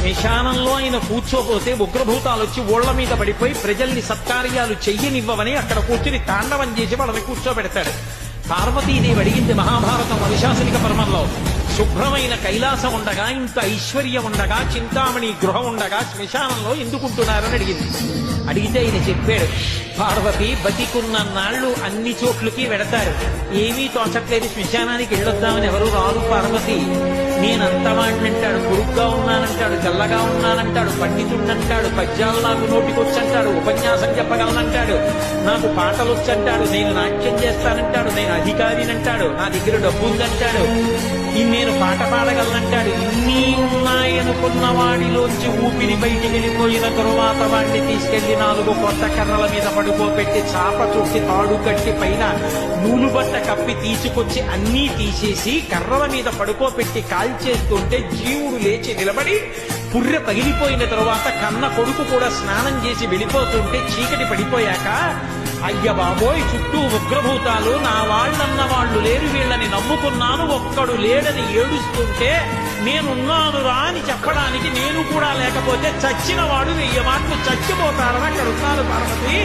శ్మశానంలో ఆయన కూర్చోపోతే ఉగ్రభూతాలు వచ్చి ఓళ్ల మీద పడిపోయి ప్రజల్ని సత్కార్యాలు చెయ్యనివ్వవని అక్కడ కూర్చుని తాండవం చేసి వాళ్ళని కూర్చోబెడతాడు. పార్వతీదేవి అడిగింది మహాభారతం అనుశాసనిక పర్వంలో, శుభ్రమైన కైలాసం ఉండగా, ఇంత ఐశ్వర్యం ఉండగా, చింతామణి గృహం ఉండగా శ్మశానంలో ఎందుకుంటున్నారని అడిగింది. అడిగితే ఆయన చెప్పాడు, పార్వతి బతికున్న నాళ్లు అన్ని చోట్లకి వెడతారు, ఏమీ తోచట్లేదు, శ్మశానానికి వెళ్ళొద్దామని ఎవరు రారు పార్వతి. నేనంతవాడినంటాడు, పొరుగ్గా ఉన్నానంటాడు, తెల్లగా ఉన్నానంటాడు, పండితుడంటాడు, పద్యాలు నాకు నోటికొచ్చంటాడు, ఉపన్యాసం చెప్పగలనంటాడు, నాకు పాటలు వచ్చంటాడు, నేను నాట్యం చేస్తానంటాడు, నేను అధికారినంటాడు, నా దగ్గర డబ్బు ఉందంటాడు, నేను పాట పాడగలనంటాడు. ఇన్ని ఉన్నాయనుకున్న వాడిలోంచి ఊపిరి బయటికి వెళ్ళిపోయిన తరువాత వాడిని తీసుకెళ్లి 4 కొత్త కర్రల మీద పడుకోబెట్టి చాప చుట్టి తాడు కట్టి పైన నూలుబట్ట కప్పి తీసుకొచ్చి అన్నీ తీసేసి కర్రల మీద పడుకోబెట్టి కాల్చేస్తుంటే జీవుడు లేచి నిలబడి పుర్రె పగిలిపోయిన తరువాత కన్న కొడుకు కూడా స్నానం చేసి వెళ్ళిపోతుంటే చీకటి పడిపోయాక, అయ్య బాబోయ్ చుట్టూ ఉగ్రభూతాలు, నా వాళ్ళన్న వాళ్ళు లేరు, వీళ్ళని నమ్ముకున్నాను, ఒక్కడు లేడని ఏడుస్తుంటే నేనున్నాను రా అని చెప్పడానికి నేను కూడా లేకపోతే చచ్చిన వాడు 1000 మాటలు చచ్చిపోతారని అక్కడ ఉన్నారు పార్వతి.